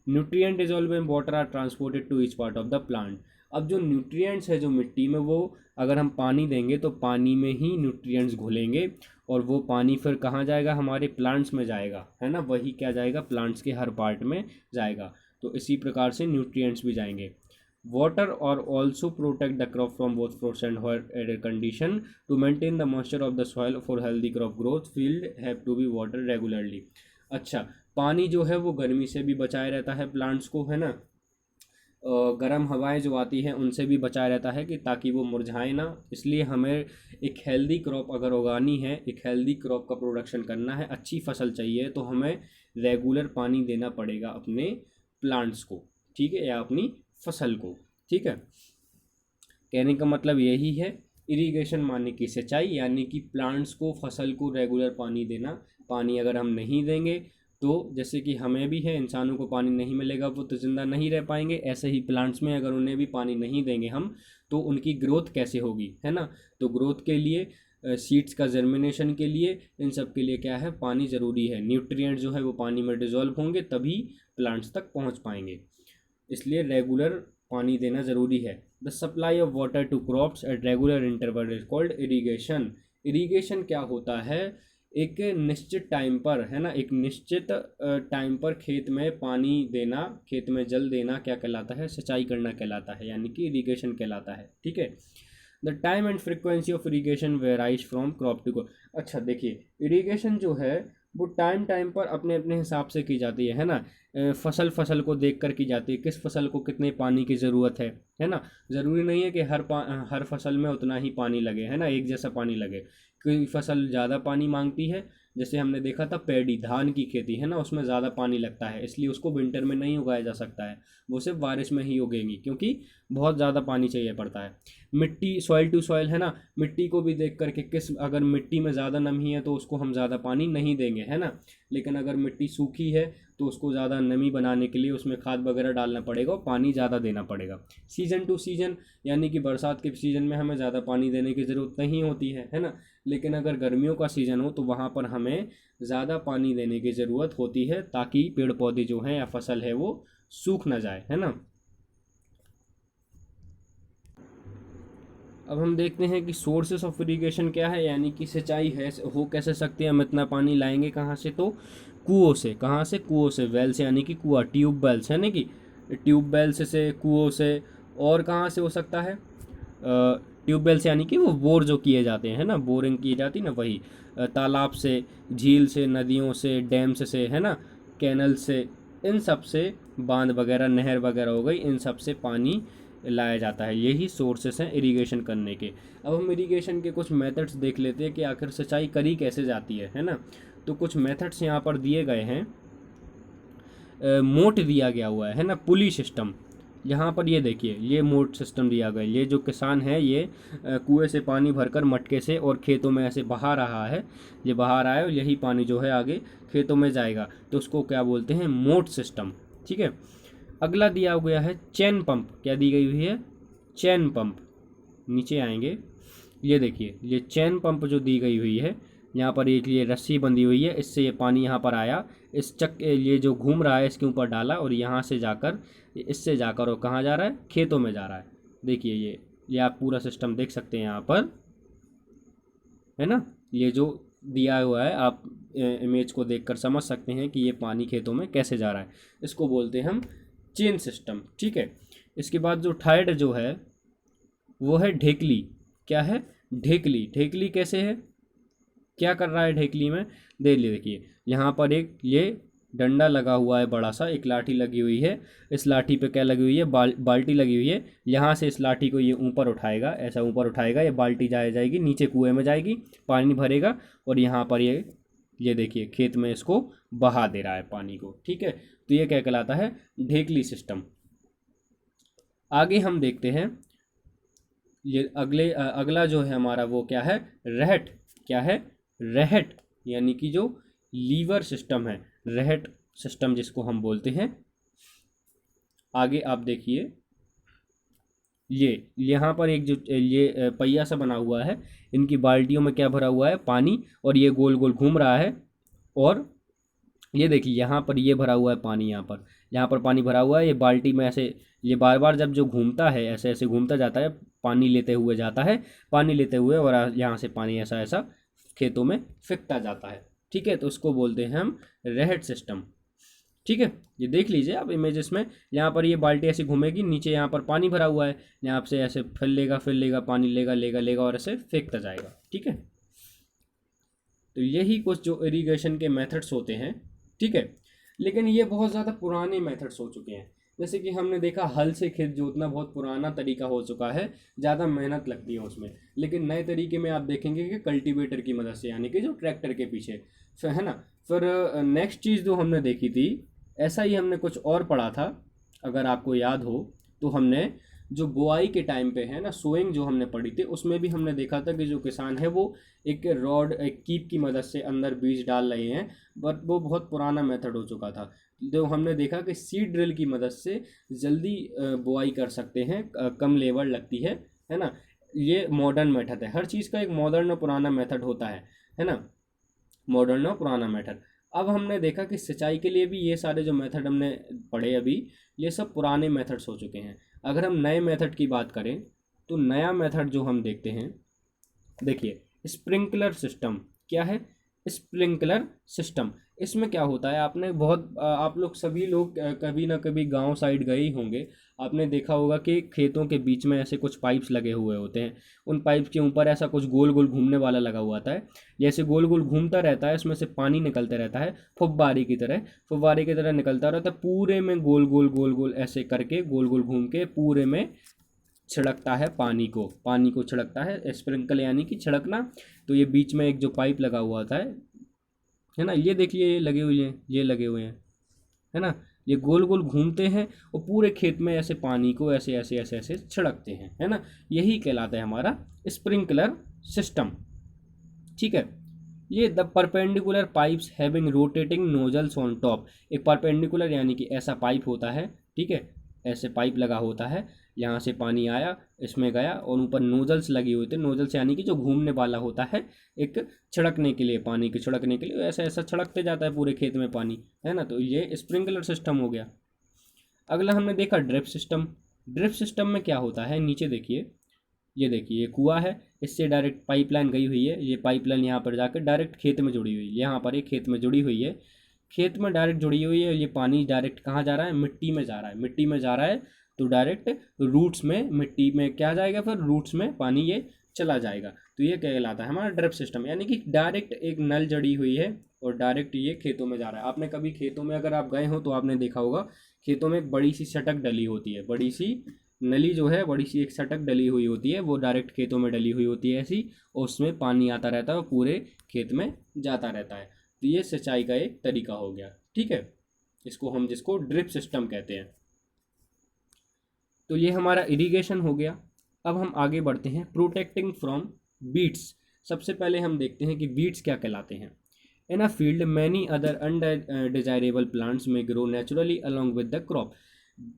Nutrient dissolve in water are transported to each part of the plant. अब जो न्यूट्रिएंट्स है जो मिट्टी में, वो अगर हम पानी देंगे तो पानी में ही न्यूट्रिएंट्स घुलेंगे, और वो पानी फिर कहाँ जाएगा, हमारे प्लांट्स में जाएगा, है ना। वही क्या जाएगा, प्लांट्स के हर पार्ट में जाएगा। तो इसी प्रकार से न्यूट्रिएंट्स भी जाएंगे। Water or also protect the crop from both frost and hot air condition. To maintain the moisture of the soil for healthy crop growth, field have to be watered regularly. अच्छा, पानी जो है वो गर्मी से भी बचाए रहता है प्लांट्स को, है ना। गर्म हवाएं जो आती हैं उनसे भी बचाया रहता है कि ताकि वो मुरझाए ना। इसलिए हमें एक हेल्दी क्रॉप अगर उगानी है, एक हेल्दी क्रॉप का प्रोडक्शन करना है, अच्छी फसल चाहिए, तो हमें रेगुलर पानी देना पड़ेगा अपने प्लांट्स को, ठीक है, या अपनी फसल को, ठीक है। कहने का मतलब यही है। इरिगेशन माने कि सिंचाई, यानी कि प्लांट्स को, फसल को रेगुलर पानी देना। पानी अगर हम नहीं देंगे तो जैसे कि हमें भी है, इंसानों को पानी नहीं मिलेगा वो तो ज़िंदा नहीं रह पाएंगे, ऐसे ही प्लांट्स में अगर उन्हें भी पानी नहीं देंगे हम तो उनकी ग्रोथ कैसे होगी, है ना। तो ग्रोथ के लिए, सीड्स का जर्मिनेशन के लिए, इन सब के लिए क्या है, पानी ज़रूरी है। न्यूट्रिएंट जो है वो पानी में डिज़ोल्व होंगे तभी प्लांट्स तक पहुंच पाएंगे, इसलिए रेगुलर पानी देना ज़रूरी है। The supply of water to crops at regular interval is called irrigation. Irrigation क्या होता है, एक निश्चित टाइम पर, है ना, एक निश्चित टाइम पर खेत में पानी देना, खेत में जल देना क्या कहलाता है, सिंचाई करना कहलाता है, यानी कि इरीगेशन कहलाता है। ठीक है। The time and frequency of irrigation varies from crop to crop. अच्छा देखिए, इरीगेशन जो है वो टाइम टाइम पर अपने अपने हिसाब से की जाती है ना। फसल फसल को देख कर की जाती है, किस फसल को कितने पानी की ज़रूरत है ना। ज़रूरी नहीं है कि हर फसल में उतना ही पानी लगे, है ना, एक जैसा पानी लगे। कोई फसल ज़्यादा पानी मांगती है, जैसे हमने देखा था पैडी, धान की खेती, है ना, उसमें ज़्यादा पानी लगता है, इसलिए उसको विंटर में नहीं उगाया जा सकता है, वो सिर्फ बारिश में ही उगेंगी क्योंकि बहुत ज़्यादा पानी चाहिए पड़ता है। मिट्टी, सॉइल टू सॉइल, है ना, मिट्टी को भी देख करके, अगर मिट्टी में ज़्यादा नमी है तो उसको हम ज़्यादा पानी नहीं देंगे, है ना। लेकिन अगर मिट्टी सूखी है तो उसको ज़्यादा नमी बनाने के लिए उसमें खाद वगैरह डालना पड़ेगा और पानी ज़्यादा देना पड़ेगा। सीज़न टू सीज़न, यानी कि बरसात के सीज़न में हमें ज़्यादा पानी देने की ज़रूरत नहीं होती है ना। लेकिन अगर गर्मियों का सीज़न हो तो वहाँ पर हमें ज़्यादा पानी देने की ज़रूरत होती है ताकि पेड़ पौधे जो हैं या फसल है वो सूख ना जाए, है ना। अब हम देखते हैं कि सोर्सेस ऑफ इरिगेशन क्या है, यानी कि सिंचाई है हो कैसे सकती है, हम इतना पानी लाएंगे कहाँ से, तो कुओं से। कहाँ से, कुओं से, वेल से यानी कि कुआं, ट्यूब वेल्स, है ना, कि ट्यूब वेल्स से, कुओं से। और कहाँ से हो सकता है, ट्यूब वेल से यानी कि वो बोर जो किए जाते हैं ना, बोरिंग की जाती है ना, वही। तालाब से, झील से, नदियों से, डैम्स से, है ना, कैनल से, इन सब से, बांध वगैरह, नहर वगैरह हो गई, इन सब से पानी लाया जाता है। यही सोर्सेस हैं इरिगेशन करने के। अब हम इरिगेशन के कुछ मेथड्स देख लेते हैं कि आखिर सिंचाई करी कैसे जाती है ना। तो कुछ मेथड्स यहाँ पर दिए गए हैं। मोट दिया गया हुआ है ना, पुली सिस्टम। यहाँ पर ये देखिए, ये मोट सिस्टम दिया गया है। ये जो किसान है ये कुएं से पानी भरकर मटके से और खेतों में ऐसे बहा रहा है, ये बहा रहा है और यही पानी जो है आगे खेतों में जाएगा, तो उसको क्या बोलते हैं, मोट सिस्टम। ठीक है। अगला दिया गया है चैन पंप। क्या दी गई हुई है, चैन पंप। नीचे आएंगे, ये देखिए, ये चैन पंप जो दी गई हुई है, यहाँ पर एक ये रस्सी बंधी हुई है, इससे ये पानी यहाँ पर आया, इस ये जो घूम रहा है इसके ऊपर डाला और यहाँ से जाकर, इससे जाकर और कहाँ जा रहा है, खेतों में जा रहा है। देखिए ये आप पूरा सिस्टम देख सकते हैं यहाँ पर, है ना। ये जो दिया हुआ है आप इमेज को देखकर समझ सकते हैं कि ये पानी खेतों में कैसे जा रहा है, इसको बोलते हैं हम चेन सिस्टम। ठीक है। इसके बाद जो थर्ड जो है वो है ढेकली। क्या है, ढेकली। ढेकली कैसे है, क्या कर रहा है ढेकली में, देख लीजिए। देखिए यहाँ पर एक ये डंडा लगा हुआ है, बड़ा सा एक लाठी लगी हुई है, इस लाठी पे क्या लगी हुई है, बाल्टी लगी हुई है। यहाँ से इस लाठी को ये ऊपर उठाएगा, ऐसा ऊपर उठाएगा, ये बाल्टी जाएगी नीचे कुएं में जाएगी, पानी भरेगा और यहाँ पर ये देखिए खेत में इसको बहा दे रहा है पानी को। ठीक है। तो ये क्या कहलाता है, ढेकली सिस्टम। आगे हम देखते हैं, ये अगला जो है हमारा वो क्या है, रहट। क्या है, रहट, यानी कि जो लीवर सिस्टम है, रहट सिस्टम जिसको हम बोलते हैं। आगे आप देखिए, ये यहाँ पर एक जो ये पहिया सा बना हुआ है, इनकी बाल्टियों में क्या भरा हुआ है, पानी, और ये गोल गोल घूम रहा है। और ये देखिए यहाँ पर ये भरा हुआ है पानी, यहाँ पर पानी भरा हुआ है, ये बाल्टी में ऐसे ये बार बार जब जो घूमता है ऐसे ऐसे घूमता जाता है, पानी लेते हुए जाता है, पानी लेते हुए, और यहाँ से पानी ऐसा ऐसा खेतों में फेंकता जाता है। ठीक है। तो उसको बोलते हैं हम रहट सिस्टम। ठीक है। ये देख लीजिए आप इमेजेस में, यहाँ पर ये बाल्टी ऐसे घूमेगी, नीचे यहाँ पर पानी भरा हुआ है, यहाँ से ऐसे फिर लेगा पानी, लेगा और ऐसे फेंकता जाएगा। ठीक है। तो यही कुछ जो इरिगेशन के मेथड्स होते हैं। ठीक है। लेकिन ये बहुत ज़्यादा पुराने मेथड्स हो चुके हैं। जैसे कि हमने देखा हल से खेत जोतना बहुत पुराना तरीका हो चुका है, ज़्यादा मेहनत लगती है उसमें। लेकिन नए तरीके में आप देखेंगे कि कल्टीवेटर की मदद से, यानी कि जो ट्रैक्टर के पीछे, फिर है ना। फिर नेक्स्ट चीज़ जो हमने देखी थी, ऐसा ही हमने कुछ और पढ़ा था, अगर आपको याद हो तो हमने जो बुआई के टाइम पे है ना, सोइंग जो हमने पढ़ी थी, उसमें भी हमने देखा था कि जो किसान है वो एक रॉड, एक कीप की मदद से अंदर बीज डाल रहे हैं, बट वो बहुत पुराना मेथड हो चुका था। जो हमने देखा कि सीड ड्रिल की मदद से जल्दी बुआई कर सकते हैं, कम लेबर लगती है ना। ये मॉडर्न मेथड है, हर चीज़ का एक मॉडर्न और पुराना मेथड होता है ना, मॉडर्न और पुराना मेथड। अब हमने देखा कि सिंचाई के लिए भी ये सारे जो मेथड हमने पढ़े अभी, ये सब पुराने मेथड्स हो चुके हैं। अगर हम नए मेथड की बात करें तो नया मेथड जो हम देखते हैं, देखिए स्प्रिंकलर सिस्टम। क्या है? Sprinkler system. इसमें क्या होता है, आपने बहुत आप लोग सभी लोग कभी ना कभी गांव साइड गए ही होंगे। आपने देखा होगा कि खेतों के बीच में ऐसे कुछ पाइप्स लगे हुए होते हैं, उन पाइप्स के ऊपर ऐसा कुछ गोल गोल घूमने वाला लगा हुआ था है। जैसे गोल गोल घूमता रहता है, उसमें से पानी निकलते रहता है, फुब्बारे की तरह निकलता रहता है, पूरे में गोल गोल गोल गोल ऐसे करके, गोल गोल घूम के पूरे में छिड़कता है, पानी को छिड़कता है। स्प्रिंकल यानी कि छिड़कना। तो ये बीच में एक जो पाइप लगा हुआ होता है ना, ये देखिए, ये लगे हुए हैं, ये लगे हुए हैं, है ना। ये गोल गोल घूमते हैं और पूरे खेत में ऐसे पानी को ऐसे ऐसे ऐसे ऐसे छिड़कते हैं, है ना। यही कहलाता है हमारा स्प्रिंकलर सिस्टम। ठीक है। ये the perpendicular pipes having rotating nozzles on top. एक परपेंडिकुलर यानी कि ऐसा पाइप होता है, ठीक है, ऐसे पाइप लगा होता है, यहाँ से पानी आया, इसमें गया, और ऊपर नोजल्स लगी हुई थी। नोजल्स यानी कि जो घूमने वाला होता है, एक छिड़कने के लिए, पानी के छिड़कने के लिए ऐसा ऐसा छिड़कते जाता है पूरे खेत में पानी, है ना। तो ये स्प्रिंकलर सिस्टम हो गया। अगला हमने देखा ड्रिप सिस्टम। ड्रिप सिस्टम में क्या होता है, नीचे देखिए, ये देखिए, ये कुआं है, इससे डायरेक्ट पाइपलाइन गई हुई है। ये पाइपलाइन यहाँ पर जाकर डायरेक्ट खेत में जुड़ी हुई है, यहाँ पर एक खेत में जुड़ी हुई है, खेत में डायरेक्ट जुड़ी हुई है। ये पानी डायरेक्ट कहाँ जा रहा है, मिट्टी में जा रहा है, मिट्टी में जा रहा है। तो डायरेक्ट रूट्स में, मिट्टी में क्या जाएगा, फिर रूट्स में पानी ये चला जाएगा। तो ये कहलाता है हमारा ड्रिप सिस्टम, यानी कि डायरेक्ट एक नल जड़ी हुई है और डायरेक्ट ये खेतों में जा रहा है। आपने कभी खेतों में अगर आप गए हो तो आपने देखा होगा, खेतों में एक बड़ी सी सटक डली होती है, बड़ी सी नली जो है, बड़ी सी एक सटक डली हुई होती है, वो डायरेक्ट खेतों में डली हुई होती है ऐसी, और उसमें पानी आता रहता है और पूरे खेत में जाता रहता है। तो ये सिंचाई का एक तरीका हो गया, ठीक है, इसको हम जिसको ड्रिप सिस्टम कहते हैं। तो ये हमारा इरिगेशन हो गया। अब हम आगे बढ़ते हैं, प्रोटेक्टिंग फ्रॉम वीड्स। सबसे पहले हम देखते हैं कि वीड्स क्या कहलाते हैं। In a field many other undesirable plants may grow naturally along with the crop.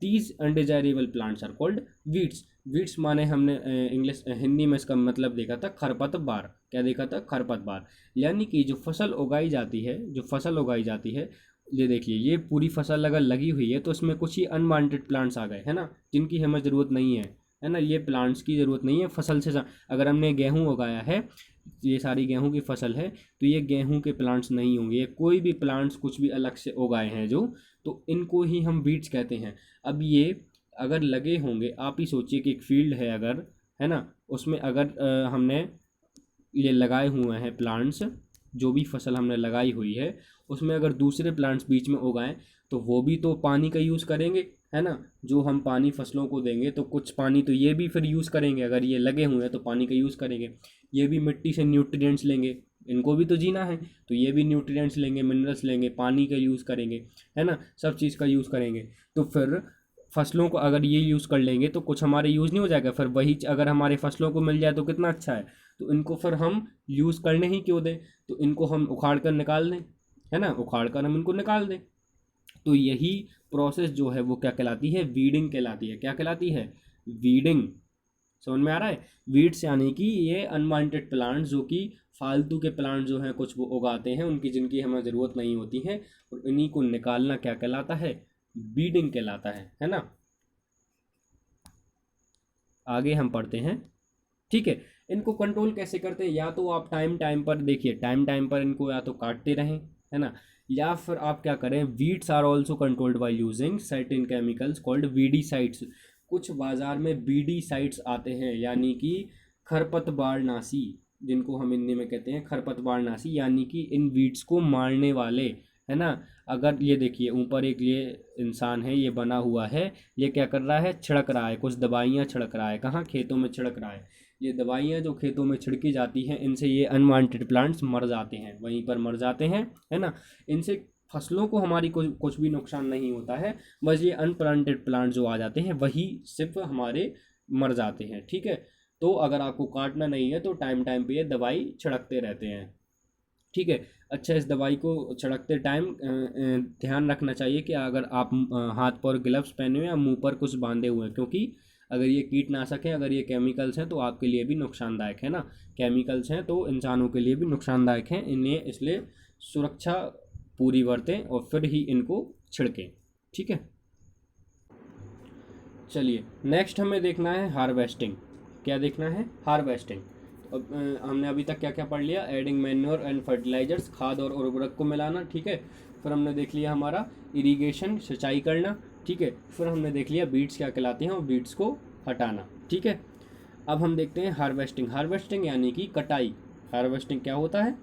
These undesirable plants are called weeds. Weeds माने हमने इंग्लिश हिंदी में इसका मतलब देखा था खरपतवार। क्या देखा था? खरपतवार। यानी कि जो फसल उगाई जाती है, जो फसल उगाई जाती है, ये देखिए, ये पूरी फसल अगर लगी हुई है तो इसमें कुछ ही अनवांटेड प्लांट्स आ गए, है ना, जिनकी हमें ज़रूरत नहीं है ना। ये प्लांट्स की ज़रूरत नहीं है फसल से। अगर हमने गेहूँ उगाया है, ये सारी गेहूं की फसल है, तो ये गेहूं के प्लांट्स नहीं होंगे, ये कोई भी प्लांट्स कुछ भी अलग से उगाए हैं जो, तो इनको ही हम वीड्स कहते हैं। अब ये अगर लगे होंगे, आप ही सोचिए कि एक फील्ड है अगर, है ना, उसमें अगर हमने ये लगाए हुए हैं प्लांट्स, जो भी फसल हमने लगाई हुई है, उसमें अगर दूसरे प्लांट्स बीच में उगाएं तो वो भी तो पानी का यूज़ करेंगे, है ना। जो हम पानी फसलों को देंगे तो कुछ पानी तो ये भी फिर यूज़ करेंगे, अगर ये लगे हुए हैं तो पानी का यूज़ करेंगे। ये भी मिट्टी से न्यूट्रिएंट्स लेंगे, इनको भी तो जीना है, तो ये भी न्यूट्रिएंट्स लेंगे, मिनरल्स लेंगे, पानी का यूज़ करेंगे, है ना, सब चीज़ का यूज़ करेंगे। तो फिर फसलों को अगर ये यूज़ कर लेंगे तो कुछ हमारे यूज़ नहीं हो जाएगा, फिर वही अगर हमारे फसलों को मिल जाए तो कितना अच्छा है। तो इनको फिर हम यूज़ करने ही क्यों दें, तो इनको हम उखाड़ कर निकाल दें, है ना, उखाड़ कर हम इनको निकाल दें। तो यही प्रोसेस जो है वो क्या कहलाती है, वीडिंग कहलाती है। क्या कहलाती है? वीडिंग। समझ में आ रहा है? वीड्स यानी कि ये अनवांटेड प्लांट्स, जो कि फालतू के प्लांट जो हैं कुछ वो उगाते हैं, उनकी जिनकी हमें ज़रूरत नहीं होती है, और इन्हीं को निकालना क्या कहलाता है? वीडिंग कहलाता है ना। आगे हम पढ़ते हैं, ठीक है। इनको कंट्रोल कैसे करते हैं? या तो आप टाइम टाइम पर देखिए, टाइम टाइम पर इनको या तो काटते रहें, है ना, या फिर आप क्या करें, weeds are also controlled by using certain chemicals called weedicides. कुछ बाजार में वीडीसाइड्स आते हैं, यानी कि खरपतवारनाशी, जिनको हम हिंदी में कहते हैं खरपतवारनाशी, यानी कि इन वीड्स को मारने वाले, है ना। अगर ये देखिए, ऊपर एक ये इंसान है, ये बना हुआ है, ये क्या कर रहा है, छिड़क रहा है, कुछ दवाइयाँ छिड़क रहा है, कहाँ, खेतों में छिड़क रहा है। ये दवाइयाँ जो खेतों में छिड़की जाती हैं, इनसे ये अनवांटेड प्लांट्स मर जाते हैं, वहीं पर मर जाते हैं, है ना। इनसे फसलों को हमारी कुछ भी नुकसान नहीं होता है, बस ये अनप्लांटेड प्लांट जो आ जाते हैं वही सिर्फ हमारे मर जाते हैं। ठीक है, तो अगर आपको काटना नहीं है तो टाइम टाइम पे ये दवाई छिड़कते रहते हैं। ठीक है, अच्छा इस दवाई को छिड़कते टाइम ध्यान रखना चाहिए कि अगर आप हाथ पर ग्लव्स पहने हुए या मुंह पर कुछ बांधे हुए हैं, क्योंकि अगर ये कीटनाशक हैं, अगर ये केमिकल्स हैं तो आपके लिए भी नुकसानदायक है ना। केमिकल्स हैं तो इंसानों के लिए भी नुकसानदायक हैं, इन्हें इसलिए सुरक्षा पूरी बरतें और फिर ही इनको छिड़कें। ठीक है, चलिए नेक्स्ट हमें देखना है हार्वेस्टिंग। क्या देखना है? हार्वेस्टिंग। अब हमने अभी तक क्या क्या पढ़ लिया? एडिंग मैन्योर एंड फर्टिलाइजर्स, खाद और उर्वरक को मिलाना। ठीक है, फिर हमने देख लिया हमारा इरिगेशन, सिंचाई करना। ठीक है, फिर हमने देख लिया बीड्स क्या कहलाती हैं और बीड्स को हटाना। ठीक है, अब हम देखते हैं हार्वेस्टिंग। हार्वेस्टिंग यानी कि कटाई। हार्वेस्टिंग क्या होता है?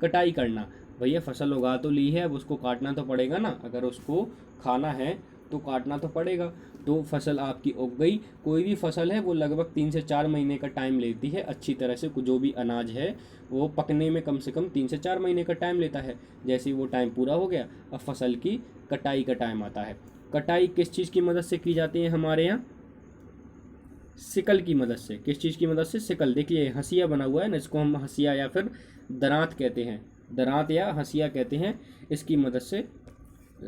कटाई करना। भैया फसल उगा तो ली है, अब उसको काटना तो पड़ेगा ना। अगर उसको खाना है तो काटना तो पड़ेगा। तो फसल आपकी उग गई। कोई भी फसल है वो लगभग 3 से 4 महीने का टाइम लेती है अच्छी तरह से। जो भी अनाज है वो पकने में कम से कम 3 से 4 महीने का टाइम लेता है। जैसे ही वो टाइम पूरा हो गया, अब फसल की कटाई का टाइम आता है। कटाई किस चीज़ की मदद से की जाती है हमारे यहाँ? सिकल की मदद से। किस चीज़ की मदद से? सिकल। देखिए हंसिया बना हुआ है ना, इसको हम हंसिया या फिर दरांत कहते हैं। दरांत या हंसिया कहते हैं। इसकी मदद से,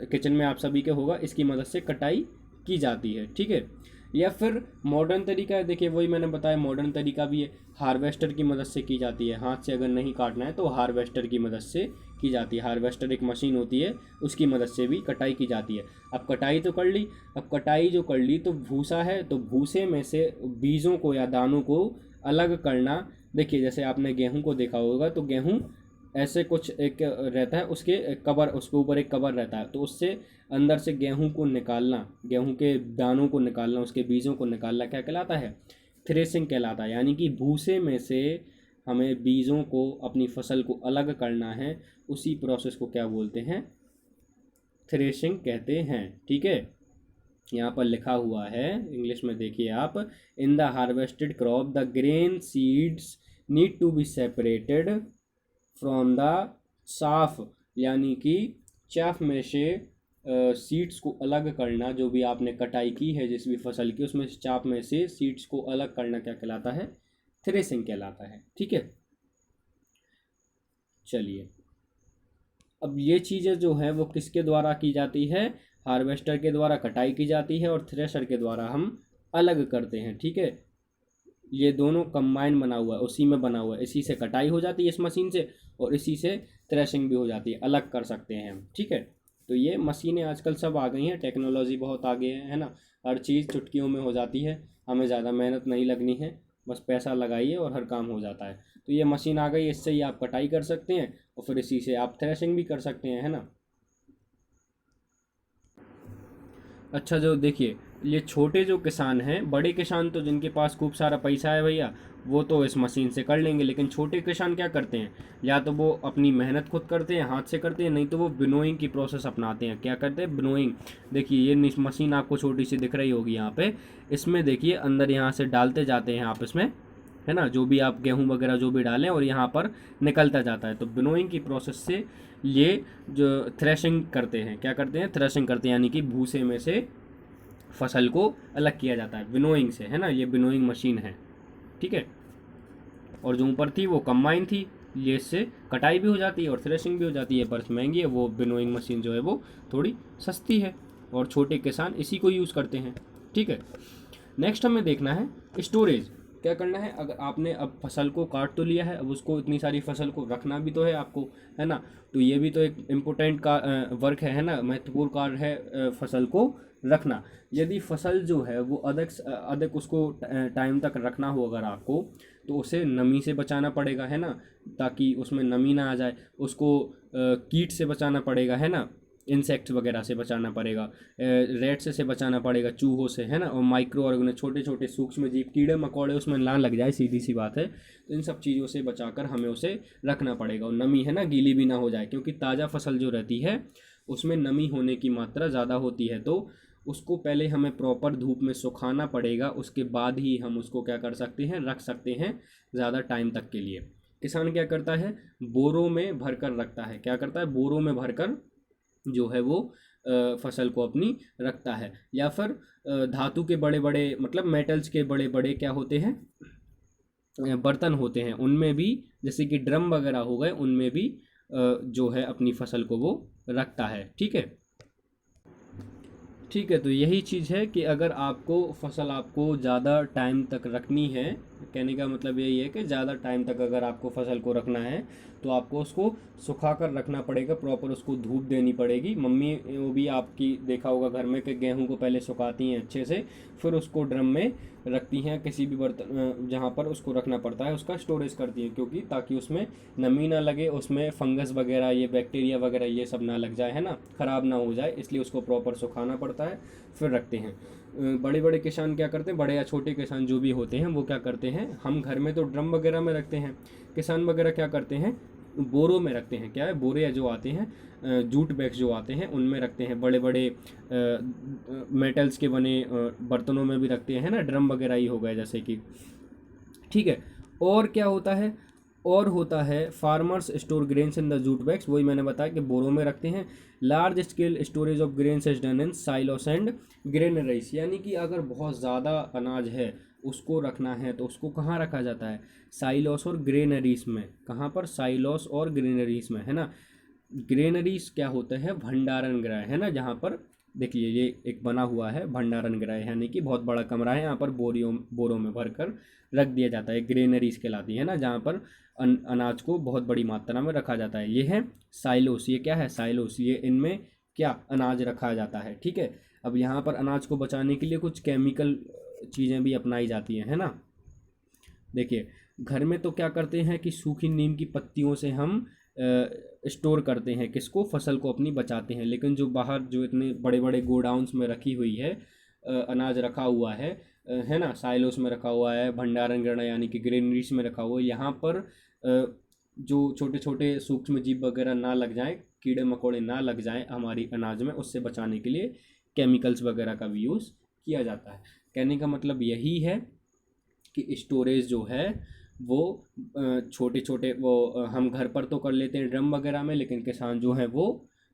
किचन में आप सभी के होगा, इसकी मदद से कटाई की जाती है। ठीक है, या फिर मॉडर्न तरीका है। देखिए वही मैंने बताया, मॉडर्न तरीका भी है। हार्वेस्टर की मदद से की जाती है। हाथ से अगर नहीं काटना है तो हार्वेस्टर की मदद से की जाती है। हार्वेस्टर एक मशीन होती है, उसकी मदद से भी कटाई की जाती है। अब कटाई तो कर ली। अब कटाई जो कर ली तो भूसा है, तो भूसे में से बीजों को या दानों को अलग करना। देखिए जैसे आपने गेहूं को देखा होगा, तो गेहूं ऐसे कुछ एक रहता है, उसके कवर, उसके ऊपर एक कवर रहता है, तो उससे अंदर से गेहूं को निकालना, गेहूं के दानों को निकालना, उसके बीजों को निकालना क्या कहलाता है? थ्रेसिंग कहलाता है। यानी कि भूसे में से हमें बीजों को, अपनी फसल को अलग करना है, उसी प्रोसेस को क्या बोलते हैं? थ्रेशिंग कहते हैं। ठीक है, यहाँ पर लिखा हुआ है इंग्लिश में, देखिए आप, in the harvested crop the grain seeds need to be separated from the chaff. यानी कि चाफ में से सीड्स को अलग करना। जो भी आपने कटाई की है जिस भी फसल की, उसमें चाफ में से सीड्स को अलग करना क्या कहलाता है? थ्रेसिंग कहलाता है। ठीक है, चलिए अब ये चीज़ें जो है वो किसके द्वारा की जाती है? हार्वेस्टर के द्वारा कटाई की जाती है और थ्रेशर के द्वारा हम अलग करते हैं। ठीक है, ये दोनों कंबाइन बना हुआ है, उसी में बना हुआ है। इसी से कटाई हो जाती है इस मशीन से, और इसी से थ्रेशिंग भी हो जाती है, अलग कर सकते हैं हम। ठीक है, तो ये मशीनें आजकल सब आ गई हैं, टेक्नोलॉजी बहुत आगे है ना। हर चीज़ चुटकियों में हो जाती है, हमें ज़्यादा मेहनत नहीं लगनी है, बस पैसा लगाइए और हर काम हो जाता है। तो ये मशीन आ गई, इससे ही आप कटाई कर सकते हैं और फिर इसी से आप थ्रेशिंग भी कर सकते हैं, है ना। अच्छा, जो देखिए ये छोटे जो किसान हैं, बड़े किसान तो जिनके पास खूब सारा पैसा है भैया, वो तो इस मशीन से कर लेंगे। लेकिन छोटे किसान क्या करते हैं? या तो वो अपनी मेहनत खुद करते हैं, हाथ से करते हैं, नहीं तो वो विनोइंग की प्रोसेस अपनाते हैं। क्या करते हैं? विनोइंग। देखिए ये मशीन आपको छोटी सी दिख रही होगी यहाँ पे, इसमें देखिए अंदर यहाँ से डालते जाते हैं आप इसमें, है ना, जो भी आप गेहूं वगैरह जो भी डालें, और यहाँ पर निकलता जाता है। तो विनोइंग की प्रोसेस से ये जो थ्रेशिंग करते हैं, क्या करते हैं? थ्रेशिंग करते हैं, यानी कि भूसे में से फसल को अलग किया जाता है विनोइंग से, है ना। ये विनोइंग मशीन है। ठीक है, और जो ऊपर थी वो कंबाइन थी, ये इससे कटाई भी हो जाती है और थ्रेशिंग भी हो जाती है, पर महंगी है। वो विनोइंग मशीन जो है वो थोड़ी सस्ती है, और छोटे किसान इसी को यूज़ करते हैं। ठीक है, नेक्स्ट हमें देखना है स्टोरेज। क्या करना है? अगर आपने अब फसल को काट तो लिया है, अब उसको, इतनी सारी फसल को रखना भी तो है आपको, है ना। तो ये भी तो एक इम्पोर्टेंट का वर्क है ना, महत्वपूर्ण कार्य है फसल को रखना। यदि फसल जो है वो अधिक अधिक उसको टाइम तक रखना हो अगर आपको, तो उसे नमी से बचाना पड़ेगा, है ना, ताकि उसमें नमी ना आ जाए। उसको कीट से बचाना पड़ेगा, है ना, इंसेक्ट्स वगैरह से बचाना पड़ेगा, रेट्स से बचाना पड़ेगा, चूहों से, है ना, और माइक्रो ऑर्गेनिज्म, छोटे छोटे सूक्ष्म जीव, कीड़े मकोड़े उसमें ना लग जाए, सीधी सी बात है। तो इन सब चीज़ों से बचाकर हमें उसे रखना पड़ेगा, और नमी, है ना, गीली भी ना हो जाए, क्योंकि ताज़ा फसल जो रहती है उसमें नमी होने की मात्रा ज़्यादा होती है। तो उसको पहले हमें प्रॉपर धूप में सुखाना पड़ेगा, उसके बाद ही हम उसको क्या कर सकते हैं? रख सकते हैं ज़्यादा टाइम तक के लिए। किसान क्या करता है? बोरों में भरकर रखता है। क्या करता है? बोरों में भरकर जो है वो फसल को अपनी रखता है। या फिर धातु के बड़े बड़े मतलब मेटल्स के बड़े बड़े क्या होते हैं, बर्तन होते हैं, उनमें भी जैसे कि ड्रम वगैरह हो गए, उनमें भी जो है अपनी फसल को वो रखता है। ठीक है, ठीक है। तो यही चीज़ है कि अगर आपको फसल आपको ज़्यादा टाइम तक रखनी है, कहने का मतलब यही है कि ज़्यादा टाइम तक अगर आपको फसल को रखना है तो आपको उसको सुखा कर रखना पड़ेगा, प्रॉपर उसको धूप देनी पड़ेगी। मम्मी वो भी आपकी देखा होगा घर में कि गेहूं को पहले सुखाती हैं अच्छे से, फिर उसको ड्रम में रखती हैं, किसी भी बर्तन जहाँ पर उसको रखना पड़ता है उसका स्टोरेज करती हैं, क्योंकि ताकि उसमें नमी ना लगे, उसमें फंगस वगैरह ये बैक्टीरिया वगैरह ये सब ना लग जाए, है ना, ख़राब ना हो जाए, इसलिए उसको प्रॉपर सुखाना पड़ता है फिर रखते हैं। बड़े बड़े किसान क्या करते हैं, बड़े या छोटे किसान जो भी होते हैं वो क्या करते हैं, हम घर में तो ड्रम वगैरह में रखते हैं, किसान वगैरह क्या करते हैं बोरों में रखते हैं, क्या है बोरे जो आते हैं, जूट बैग्स जो आते हैं उनमें रखते हैं, बड़े बड़े मेटल्स के बने बर्तनों में भी रखते हैं ना, ड्रम वगैरह ही हो गए जैसे कि। ठीक है, और क्या होता है, और होता है farmers store grains in the jute bags, वही मैंने बताया कि बोरों में रखते हैं। Large scale storage of grains is done in silos and granaries, यानी कि अगर बहुत ज़्यादा अनाज है उसको रखना है तो उसको कहाँ रखा जाता है, साइलोस और ग्रेनरीज में। कहाँ पर, साइलोस और ग्रेनरीज में, है ना। ग्रेनरीज क्या होता है, भंडारण गृह, है ना, जहाँ पर देखिए ये एक बना हुआ है भंडारण गृह, यानी कि बहुत बड़ा कमरा है, यहाँ पर बोरों में भरकर रख दिया जाता है, ग्रेनरीज कहलाती है ना, जहाँ पर अनाज को बहुत बड़ी मात्रा में रखा जाता है। ये है साइलोस, ये क्या है साइलोस, ये इनमें क्या अनाज रखा जाता है। ठीक है, अब यहाँ पर अनाज को बचाने के लिए कुछ केमिकल चीज़ें भी अपनाई जाती हैं, है ना। देखिए घर में तो क्या करते हैं कि सूखी नीम की पत्तियों से हम स्टोर करते हैं, किसको, फसल को अपनी बचाते हैं। लेकिन जो बाहर जो इतने बड़े बड़े गोडाउन्स में रखी हुई है अनाज रखा हुआ है ना, साइलोस में रखा हुआ है, भंडारण गृह यानी कि ग्रेनरीज में रखा हुआ है, यहाँ पर जो छोटे छोटे सूक्ष्म जीव वगैरह ना लग जाएं, कीड़े मकोड़े ना लग जाएं हमारी अनाज में, उससे बचाने के लिए केमिकल्स वगैरह का भी यूज़ किया जाता है। कहने का मतलब यही है कि स्टोरेज जो है वो छोटे छोटे वो हम घर पर तो कर लेते हैं ड्रम वगैरह में, लेकिन किसान जो है वो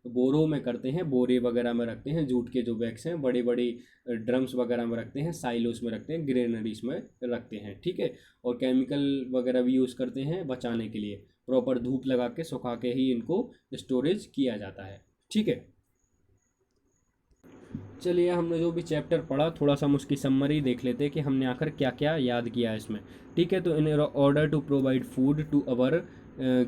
बोरों में करते हैं, बोरे वगैरह में रखते हैं, जूट के जो बैग्स हैं बड़ी बड़ी ड्रम्स वगैरह में रखते हैं, साइलोस में रखते हैं, ग्रेनरीज में रखते हैं। ठीक है, और केमिकल वगैरह भी यूज़ करते हैं बचाने के लिए, प्रॉपर धूप लगा के सुखा के ही इनको स्टोरेज किया जाता है। ठीक है, चलिए हमने जो भी चैप्टर पढ़ा थोड़ा सा हम उसकी समरी देख लेते हैं कि हमने आखिर क्या क्या याद किया इसमें। ठीक है, तो in order to provide food to our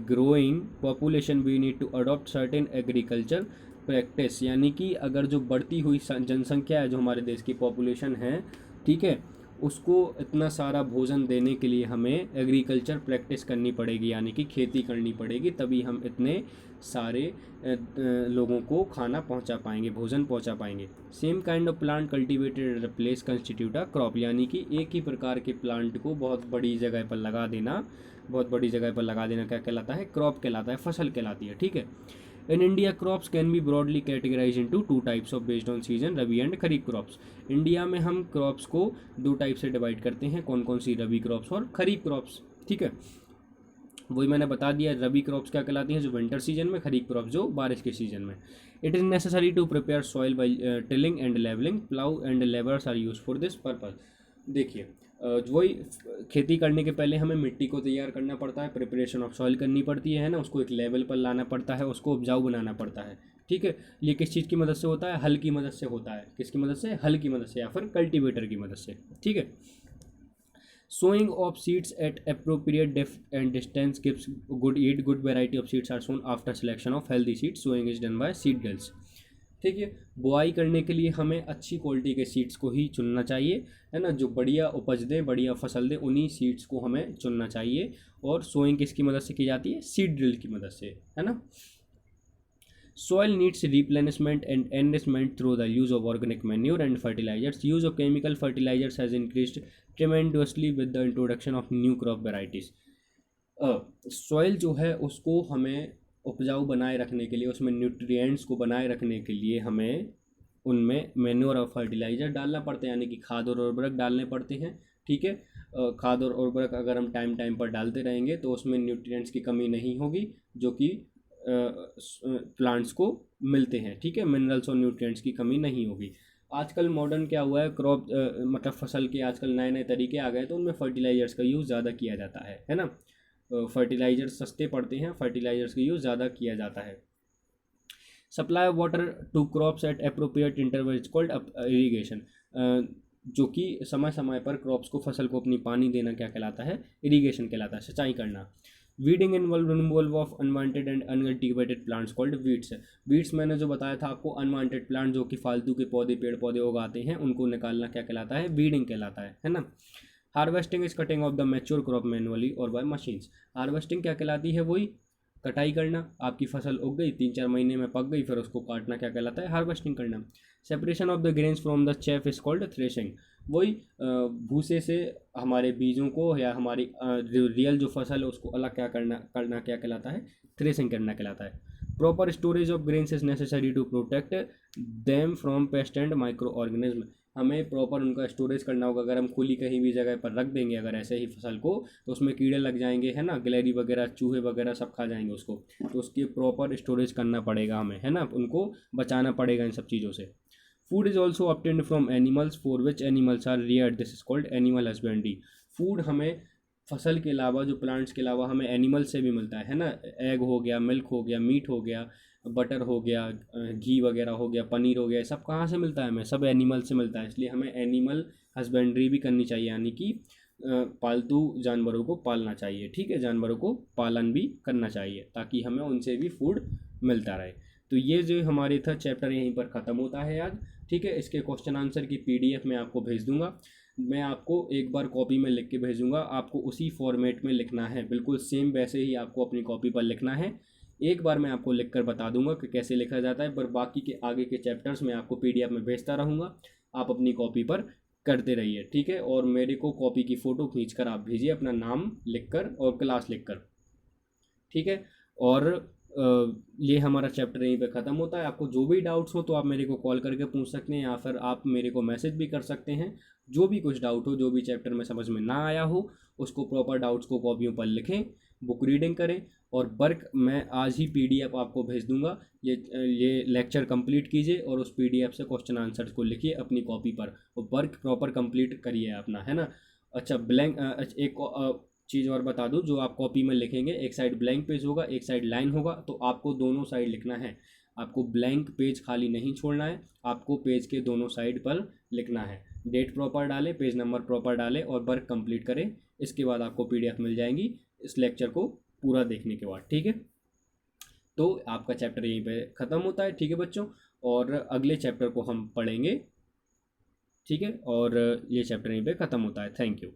growing population we need to adopt certain agriculture practice, यानी कि अगर जो बढ़ती हुई जनसंख्या है, जो हमारे देश की पॉपुलेशन है, ठीक है, उसको इतना सारा भोजन देने के लिए हमें एग्रीकल्चर प्रैक्टिस करनी पड़ेगी, यानी कि खेती करनी पड़ेगी, तभी हम इतने सारे लोगों को खाना पहुंचा पाएंगे, भोजन पहुंचा पाएंगे। Same kind of plant cultivated replace constitute a crop, यानी कि एक ही प्रकार के प्लांट को बहुत बड़ी जगह पर लगा देना, बहुत बड़ी जगह पर लगा देना क्या कहलाता है, क्रॉप कहलाता है, फसल कहलाती है। ठीक है, in India crops can be broadly categorize into two types of based on season, rabi and kharif crops. India में हम क्रॉप्स को दो टाइप से डिवाइड करते हैं, कौन कौन सी, रबी क्रॉप्स और खरीफ क्रॉप्स। ठीक है, वही मैंने बता दिया, रबी क्रॉप्स क्या कहलाती हैं, जो विंटर सीजन में, खरीफ क्रॉप्स जो बारिश के सीजन में। It is necessary to prepare soil by tilling and levelling, plough and labours are use for this purpose. देखिए वही खेती करने के पहले हमें मिट्टी को तैयार करना पड़ता है, प्रिपरेशन ऑफ सॉइल करनी पड़ती है ना, उसको एक लेवल पर लाना पड़ता है, उसको उपजाऊ बनाना पड़ता है। ठीक है, ये किस चीज़ की मदद से होता है, हल की मदद से होता है, किसकी मदद से, हल की मदद से या फिर कल्टीवेटर की मदद से। ठीक है, sowing of seeds at appropriate depth and distance gives good yield. Good variety of seeds are sown after selection of healthy seeds. Sowing is done by seed drills. ठीक है, बुआई करने के लिए हमें अच्छी क्वालिटी के सीड्स को ही चुनना चाहिए, है ना, जो बढ़िया उपज दे, बढ़िया फसल दे, उन्हीं सीड्स को हमें चुनना चाहिए। और सोइंग किसकी मदद से की जाती है, सीड ड्रिल की मदद से, है ना। Soil needs replenishment and enrichment through the use of organic manure and fertilizers. Use of chemical fertilizers has increased tremendously with the introduction of new crop varieties. Soil जो है उसको हमें उपजाऊ बनाए रखने के लिए, उसमें न्यूट्रिएंट्स को बनाए रखने के लिए हमें उनमें मैन्योर और फर्टिलाइज़र डालना पड़ता है, यानी कि खाद और उर्वरक डालने पड़ते हैं। ठीक है, खाद और उर्वरक अगर हम टाइम टाइम पर डालते रहेंगे तो उसमें न्यूट्रिएंट्स की कमी नहीं होगी, जो कि प्लांट्स को मिलते हैं, ठीक है, मिनरल्स और न्यूट्रिएंट्स की कमी नहीं होगी। आजकल मॉडर्न क्या हुआ है, क्रॉप मतलब फसल के आजकल नए नए तरीके आ गए, तो उनमें फर्टिलाइजर्स का यूज़ ज़्यादा किया जाता है ना। फर्टिलाइजर सस्ते पड़ते हैं, फर्टिलाइजर्स का यूज़ ज़्यादा किया जाता है। Supply of water to crops at appropriate interval is called irrigation, जो कि समय समय पर क्रॉप्स को, फसल को अपनी पानी देना क्या कहलाता है, इरीगेशन कहलाता है, सिंचाई करना। Weeding involve removal of unwanted and uncultivated plants called weeds. Weeds मैंने जो बताया था आपको, अनवांटेड प्लांट जो कि फालतू के पौधे, पेड़ पौधे उगाते हैं, उनको निकालना क्या कहलाता है, वीडिंग कहलाता है ना। Harvesting is cutting of the mature crop manually और बाय मशीन्स। हार्वेस्टिंग क्या कहलाती है, वही कटाई करना, आपकी फसल उग गई, 3-4 महीने में पक गई, फिर उसको काटना क्या कहलाता है, हार्वेस्टिंग करना। Separation of the grains from the chef is called threshing. वही भूसे से हमारे बीजों को या हमारी रियल जो फसल है उसको अलग क्या करना क्या कहलाता है, थ्रेशिंग करना कहलाता है। Proper storage of grains is necessary to protect them from pest and micro organism. हमें प्रॉपर उनका स्टोरेज करना होगा। अगर हम खुली कहीं भी जगह पर रख देंगे अगर ऐसे ही फसल को, तो उसमें कीड़े लग जाएंगे, है ना, गिलहरी वगैरह, चूहे वगैरह सब खा जाएंगे उसको। तो उसकी प्रॉपर स्टोरेज करना पड़ेगा हमें, है ना, उनको बचाना पड़ेगा इन सब चीज़ों से। Food is also obtained from animals for which animals are reared, this is called animal husbandry. Food हमें फसल के अलावा, जो प्लांट्स के अलावा हमें एनिमल से भी मिलता है ना। एग हो गया, मिल्क हो गया, मीट हो गया, बटर हो गया, घी वगैरह हो गया, पनीर हो गया, सब कहाँ से मिलता है हमें, सब एनिमल से मिलता है। इसलिए हमें एनिमल हस्बेंड्री भी करनी चाहिए, यानी कि पालतू जानवरों को पालना चाहिए, ठीक है, जानवरों को पालन भी करना चाहिए ताकि हमें उनसे भी फूड मिलता रहे। तो ये जो हमारे था चैप्टर यहीं पर ख़त्म होता है आज, ठीक है। इसके क्वेश्चन आंसर की PDF मैं आपको भेज दूंगा। मैं आपको एक बार कॉपी में लिख के भेजूंगा, आपको उसी फॉर्मेट में लिखना है, बिल्कुल सेम वैसे ही आपको अपनी कॉपी पर लिखना है। एक बार मैं आपको लिख कर बता दूंगा कि कैसे लिखा जाता है, पर बाकी के आगे के चैप्टर्स मैं आपको PDF में भेजता रहूँगा, आप अपनी कॉपी पर करते रहिए, ठीक है। और मेरे को कॉपी की फ़ोटो खींच कर आप भेजिए, अपना नाम लिख कर और क्लास लिख कर, ठीक है। और ये हमारा चैप्टर यहीं पे ख़त्म होता है। आपको जो भी डाउट्स हो तो आप मेरे को कॉल करके पूछ सकते हैं, या फिर आप मेरे को मैसेज भी कर सकते हैं। जो भी कुछ डाउट हो, जो भी चैप्टर में समझ में ना आया हो, उसको प्रॉपर डाउट्स को कॉपियों पर लिखें, बुक रीडिंग करें। और वर्क मैं आज ही PDF आपको भेज दूंगा, ये लेक्चर कंप्लीट कीजिए और उस PDF से क्वेश्चन आंसर्स को लिखिए अपनी कॉपी पर, और वर्क प्रॉपर कंप्लीट करिए अपना, है ना। अच्छा, ब्लैंक एक चीज़ और बता दूं, जो आप कॉपी में लिखेंगे, एक साइड ब्लैंक पेज होगा, एक साइड लाइन होगा, तो आपको दोनों साइड लिखना है। आपको ब्लैंक पेज खाली नहीं छोड़ना है, आपको पेज के दोनों साइड पर लिखना है। डेट प्रॉपर डालें, पेज नंबर प्रॉपर डालें और वर्क कंप्लीट करें। इसके बाद आपको PDF मिल जाएंगी इस लेक्चर को पूरा देखने के बाद, ठीक है। तो आपका चैप्टर यहीं पे ख़त्म होता है, ठीक है बच्चों। और अगले चैप्टर को हम पढ़ेंगे, ठीक है। और ये चैप्टर यहीं पे ख़त्म होता है। Thank you.